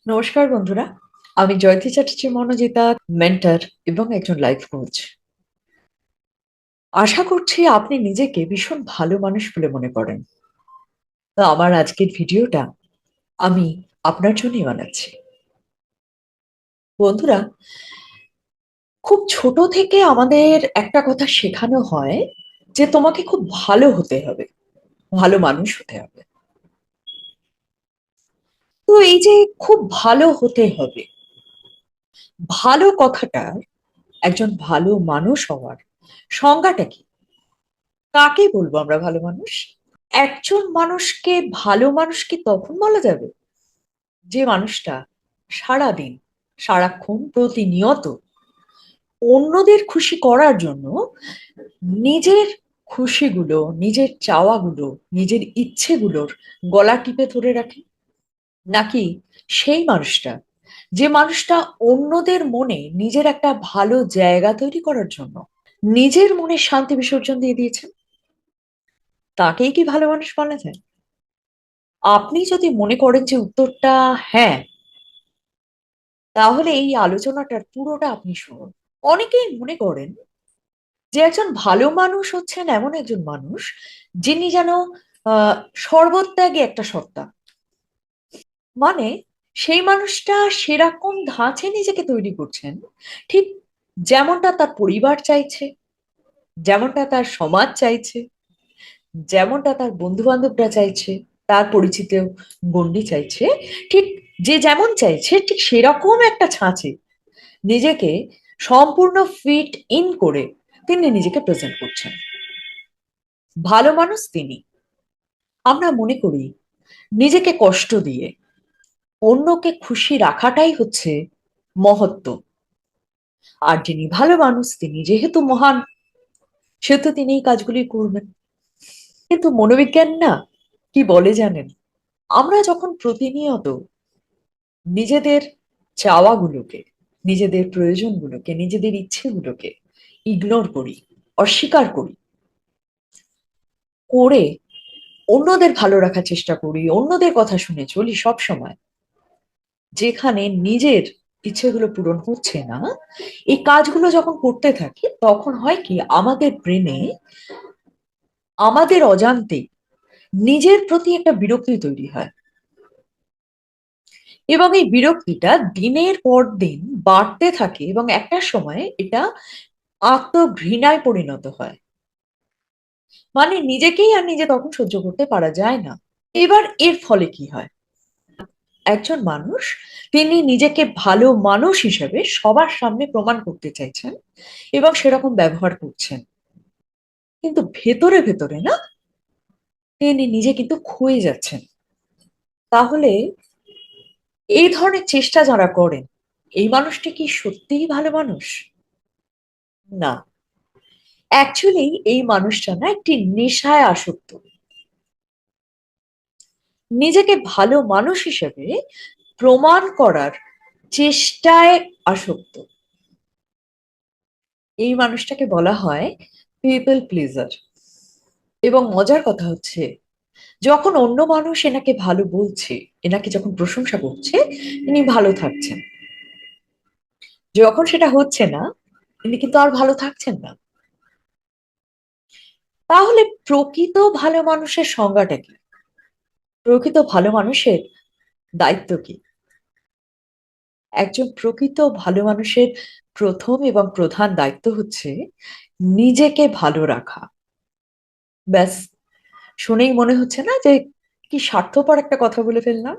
নমস্কার বন্ধুরা, আমি জয়ন্তী চ্যাটার্জি মনোজিতা, মেন্টর এবং একজন লাইফ কোচ। আশা করছি আপনি নিজেকে ভীষণ ভালো মানুষ বলে মনে করেন। তো আমার আজকের ভিডিওটা আমি আপনার জন্যই বানাচ্ছি। বন্ধুরা, খুব ছোট থেকে আমাদের একটা কথা শেখানো হয় যে তোমাকে খুব ভালো হতে হবে, ভালো মানুষ হতে হবে। তো এই যে খুব ভালো হতে হবে, ভালো কথাটার, একজন ভালো মানুষ হওয়ার সংজ্ঞাটা কি? কাকে বলবো আমরা ভালো মানুষ? একজন মানুষকে ভালো মানুষ কি তখন বলা যাবে যে মানুষটা সারাদিন, সারাক্ষণ, প্রতিনিয়ত অন্যদের খুশি করার জন্য নিজের খুশিগুলো, নিজের চাওয়াগুলো, নিজের ইচ্ছেগুলোর গলা টিপে ধরে রাখে। নাকি সেই মানুষটা, যে মানুষটা অন্যদের মনে নিজের একটা ভালো জায়গা তৈরি করার জন্য নিজের মনে শান্তি বিসর্জন দিয়ে দিয়েছেন, তাকেই কি ভালো মানুষ বলা যায়? আপনি যদি মনে করেন যে উত্তরটা হ্যাঁ, তাহলে এই আলোচনাটার পুরোটা আপনি শুনুন। অনেকেই মনে করেন যে একজন ভালো মানুষ হচ্ছেন এমন একজন মানুষ যিনি যেন আহ সর্বত্যাগী একটা সত্তা। মানে সেই মানুষটা সেরকম ধাঁচে নিজেকে তৈরি করছেন, ঠিক যেমনটা তার পরিবার চাইছে, যেমনটা তার সমাজ চাইছে, যেমনটা তার বন্ধু বান্ধবরা চাইছে, তার পরিচিত গণ্ডি চাইছে, ঠিক যে যেমন চাইছে ঠিক সেরকম একটা ছাঁচে নিজেকে সম্পূর্ণ ফিট ইন করে তিনি নিজেকে প্রেজেন্ট করছেন। ভালো মানুষ তিনি। আমরা মনে করি নিজেকে কষ্ট দিয়ে অন্যকে খুশি রাখাটাই হচ্ছে মহত্ব। আর যিনি ভালো মানুষ তিনি যেহেতু মহান, সেহেতু তিনি এই কাজগুলি করবেন। কিন্তু মনোবিজ্ঞান না কি বলে জানেন? আমরা যখন প্রতিনিয়ত নিজেদের চাওয়াগুলোকে, নিজেদের প্রয়োজনগুলোকে, নিজেদের ইচ্ছেগুলোকে ইগনোর করি, অস্বীকার করি, করে অন্যদের ভালো রাখার চেষ্টা করি, অন্যদের কথা শুনে চলি সব সময়, যেখানে নিজের ইচ্ছেগুলো পূরণ হচ্ছে না, এই কাজগুলো যখন করতে থাকি তখন হয় কি আমাদের ব্রেনে, আমাদের অজান্তে নিজের প্রতি একটা বিরক্তি তৈরি হয়। এবং এই বিরক্তিটা দিনের পর দিন বাড়তে থাকে এবং একটা সময় এটা আত্মঘৃণায় পরিণত হয়। মানে নিজেকেই আর নিজে তখন সহ্য করতে পারা যায় না। এবার এর ফলে কি হয়? একজন মানুষ তিনি নিজেকে ভালো মানুষ হিসেবে সবার সামনে প্রমাণ করতে চাইছেন এবং সেরকম ব্যবহার করছেন, কিন্তু ভেতরে ভেতরে না, তিনি নিজে কিন্তু ক্ষয়ে যাচ্ছেন। তাহলে এই ধরনের চেষ্টা যারা করেন, এই মানুষটি কি সত্যিই ভালো মানুষ? না, অ্যাকচুয়ালি এই মানুষটা না একটি নেশায় আসক্ত, নিজেকে ভালো মানুষ হিসেবে প্রমাণ করার চেষ্টায় আসক্ত। এই মানুষটাকে বলা হয় পিপল প্লিজার। এবং মজার কথা হচ্ছে, যখন অন্য মানুষ এনাকে ভালো বলছে, এনাকে যখন প্রশংসা করছে, ইনি ভালো থাকছেন। যখন সেটা হচ্ছে না, ইনি কিন্তু আর ভালো থাকছেন না। তাহলে প্রকৃত ভালো মানুষের সংজ্ঞাটা কি? প্রকৃত ভালো মানুষের দায়িত্ব কি? একজন প্রকৃত ভালো মানুষের প্রথম এবং প্রধান দায়িত্ব হচ্ছে নিজেকে ভালো রাখা। ব্যাস, শুনেই মনে হচ্ছে না যে কি স্বার্থপর একটা কথা বলে ফেললাম?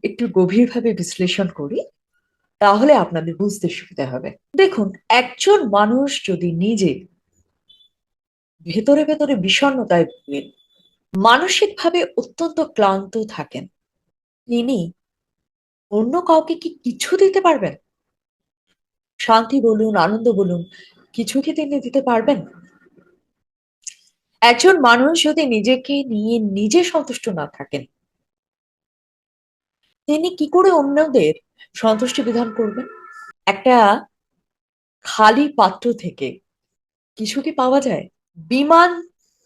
একটু গভীরভাবে বিশ্লেষণ করি, তাহলে আপনাদের বুঝতে সুবিধা হবে। দেখুন, একজন মানুষ যদি নিজে ভেতরে ভেতরে বিষণ্ণতায় ভোগেন, মানসিকভাবে অত্যন্ত ক্লান্ত থাকেন, তিনি অন্য কাউকে কি কিছু দিতে পারবেন? শান্তি বলুন, আনন্দ বলুন, কিছু কি তিনি দিতে পারবেন? একজন মানুষ যদি নিজেকে নিয়ে নিজে সন্তুষ্ট না থাকেন, তিনি কি করে অন্যদের সন্তুষ্টি বিধান করবেন? একটা খালি পাত্র থেকে কিছু কি পাওয়া যায়? বিমান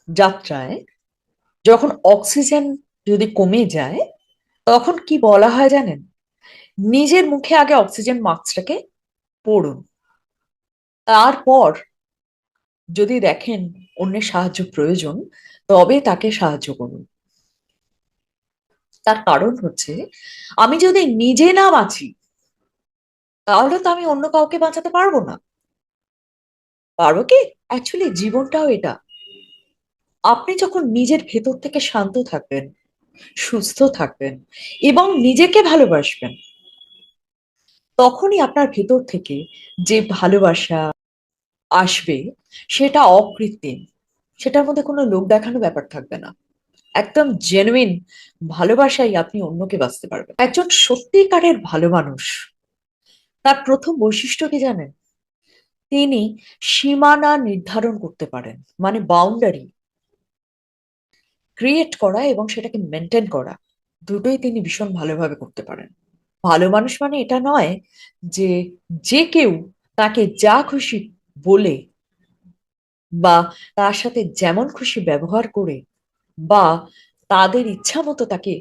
যাত্রায় যখন অক্সিজেন যদি কমে যায়, তখন কি বলা হয় জানেন? নিজের মুখে আগে অক্সিজেন মাস্কটাকে পড়ুন, তারপর যদি দেখেন অন্যের সাহায্য প্রয়োজন, তবে তাকে সাহায্য করুন। তার কারণ হচ্ছে, আমি যদি নিজে না বাঁচি, তাহলে তো আমি অন্য কাউকে বাঁচাতে পারবো না। পারবো কি? অ্যাকচুয়ালি জীবনটাও এটা। আপনি যখন নিজের ভেতর থেকে শান্ত থাকবেন, সুস্থ থাকবেন এবং নিজেকে ভালোবাসবেন, তখনই আপনার ভেতর থেকে যে ভালোবাসা আসবে, সেটা অকৃত্রিম। সেটার মধ্যে কোনো লোক দেখানো ব্যাপার থাকবে না। একদম জেনুইন ভালোবাসাই আপনি অন্যকে বাঁচতে পারবেন। একজন সত্যিকারের ভালো মানুষ, তার প্রথম বৈশিষ্ট্য কি জানেন? তিনি সীমানা নির্ধারণ করতে পারেন, মানে বাউন্ডারি ক্রিয়েট করা এবং সেটাকে মেনটেন করা, দুটোই তিনি ভীষণ ভালোভাবে করতে পারেন। ভালো মানুষ মানে এটা নয় যে যে কেউ তাকে যা খুশি বলে বা তার সাথে যেমন খুশি ব্যবহার করে বা তাদের ইচ্ছা মতো তাকে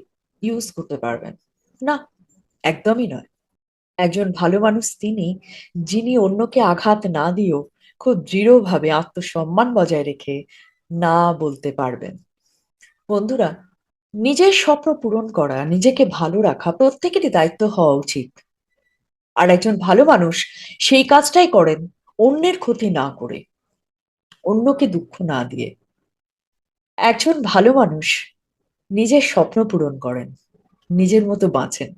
ইউজ করতে পারবেন। না, একদমই নয়। একজন ভালো মানুষ তিনি, যিনি অন্যকে আঘাত না দিয়েও খুব দৃঢ়ভাবে আত্মসম্মান বজায় রেখে না বলতে পারবেন। বন্ধুরা, নিজের স্বপ্ন পূরণ করা, নিজেকে ভালো রাখা প্রত্যেকেরই দায়িত্ব হওয়া উচিত। আর একজন ভালো মানুষ সেই কাজটাই করেন, অন্যের ক্ষতি না করে, অন্যকে দুঃখ না দিয়ে। একজন ভালো মানুষ নিজের স্বপ্ন পূরণ করেন, নিজের মতো বাঁচেন,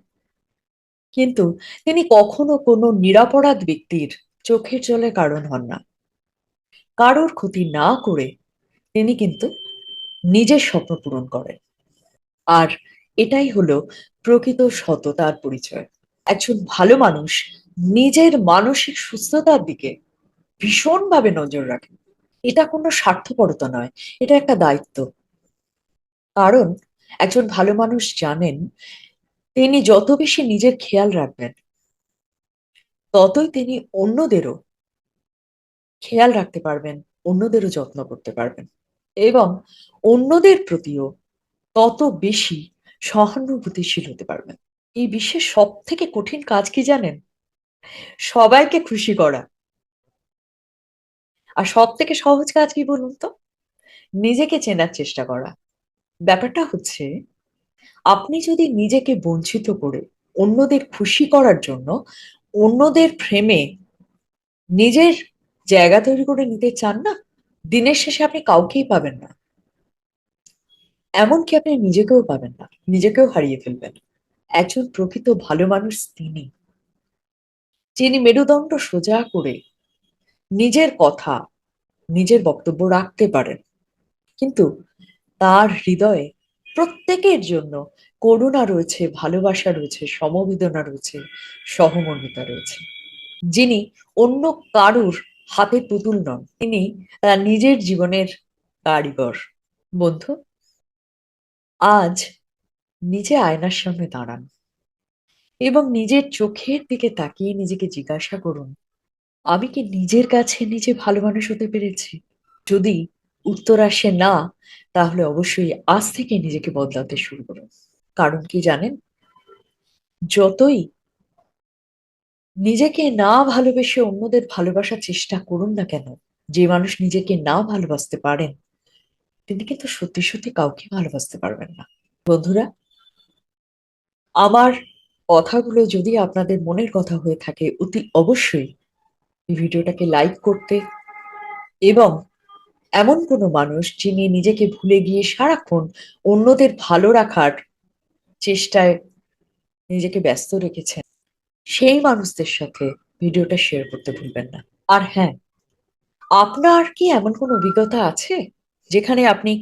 কিন্তু তিনি কখনো কোনো নিরপরাধ ব্যক্তির চোখের জলের কারণ হন না। কারোর ক্ষতি না করে তিনি কিন্তু নিজের স্বপ্ন পূরণ করেন। আর এটাই হলো প্রকৃত সততার পরিচয়। একজন ভালো মানুষ নিজের মানসিক সুস্থতার দিকে ভীষণভাবে নজর রাখেন। এটা কোনো স্বার্থপরতা নয়, এটা একটা দায়িত্ব। কারণ একজন ভালো মানুষ জানেন, তিনি যত বেশি নিজের খেয়াল রাখবেন, ততই তিনি অন্যদেরও খেয়াল রাখতে পারবেন, অন্যদেরও যত্ন করতে পারবেন এবং অন্যদের প্রতিও তত বেশি সহানুভূতিশীল হতে পারবেন। এই বিশ্বের সব থেকে কঠিন কাজ কি জানেন? সবাইকে খুশি করা। আর সব থেকে সহজ কাজ কি বলুন তো? নিজেকে চেনার চেষ্টা করা। ব্যাপারটা হচ্ছে, আপনি যদি নিজেকে বঞ্চিত করে অন্যদের খুশি করার জন্য অন্যদের ফ্রেমে নিজের জায়গা তৈরি করে নিতে চান না, দিনের শেষে আপনি কাউকেই পাবেন না। এমনকি আপনি নিজেকেও পাবেন না, নিজেকেও হারিয়ে ফেলবেন। একজন প্রকৃত ভালো মানুষ তিনি, যিনি মেরুদণ্ড সোজা করে নিজের কথা, নিজের বক্তব্য রাখতে পারেন, কিন্তু তার হৃদয়ে প্রত্যেকের জন্য করুণা রয়েছে, ভালোবাসা রয়েছে, সমবেদনা রয়েছে, সহমর্মিতা রয়েছে। যিনি অন্য কারুর হাতে পুতুল নন, তিনি তার নিজের জীবনের কারিগর। বন্ধু, আজ নিজে আয়নার সামনে দাঁড়ান এবং নিজের চোখের দিকে তাকিয়ে নিজেকে জিজ্ঞাসা করুন, আমি কি নিজের কাছে নিজে ভালো মানুষ হতে পেরেছি? যদি উত্তর আসে না, তাহলে অবশ্যই আজ থেকে নিজেকে বদলাতে শুরু করুন। কারণ কি জানেন? যতই নিজেকে না ভালোবেসে অন্যদের ভালোবাসার চেষ্টা করুন না কেন, যে মানুষ নিজেকে না ভালোবাসতে পারেন, তিনি কিন্তু সত্যি সত্যি কাউকে ভালোবাসতে পারবেন না। বন্ধুরা, আমার কথাগুলো যদি আপনাদের মনের কথা হয়ে থাকে, অতি অবশ্যই এই ভিডিওটাকে লাইক করতে এবং এমন কোনো মানুষ যিনি নিজেকে ভুলে গিয়ে সারাক্ষণ অন্যদের ভালো রাখার চেষ্টায় নিজেকে ব্যস্ত রেখেছেন, সেই মানুষদের সাথে ভিডিওটা শেয়ার করতে ভুলবেন না। আর হ্যাঁ, আপনার কি এমন কোনো অভিজ্ঞতা আছে যেখানে আপনি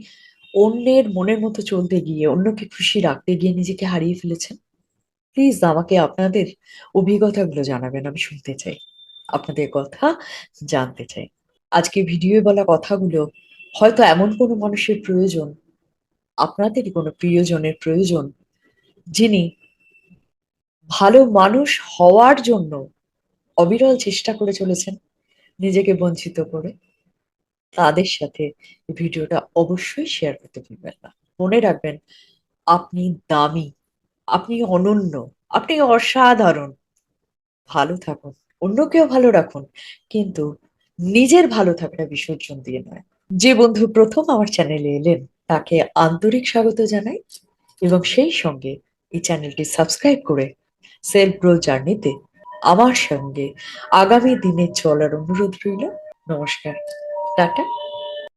অন্যের মনের মতো চলতে গিয়ে, অন্যকে খুশি রাখতে গিয়ে নিজেকে হারিয়ে ফেলেছেন? প্লিজ আমাকে আপনাদের অভিজ্ঞতাগুলো জানাবেন, আমি শুনতে চাই, আপনাদের কথা জানতে চাই। আজকে ভিডিওয়ে বলা কথাগুলো হয়তো এমন কোনো মানুষের প্রয়োজন, আপনাদেরই কোনো প্রিয়জনের প্রয়োজন, যিনি ভালো মানুষ হওয়ার জন্য অবিরল চেষ্টা করে চলেছেন, নিজেকে বঞ্চিত করে। তাদের সাথে এই ভিডিওটা অবশ্যই শেয়ার করতে ভুলবেন না। মনে রাখবেন, আপনি দামি, আপনি অনন্য, আপনি অসাধারণ। ভালো থাকুন, অন্যকেও ভালো রাখুন, কিন্তু নিজের ভালো থাকাটা বিসর্জন দিয়ে নয়। যে বন্ধু প্রথম আমার চ্যানেলে এলেন তাকে আন্তরিক স্বাগত জানাই, এবং সেই সঙ্গে এই চ্যানেলটি সাবস্ক্রাইব করে সেলফ গ্রো জার্নিতে আমার সঙ্গে আগামী দিনে চলার অনুরোধ রইল। নমস্কার, টাটা।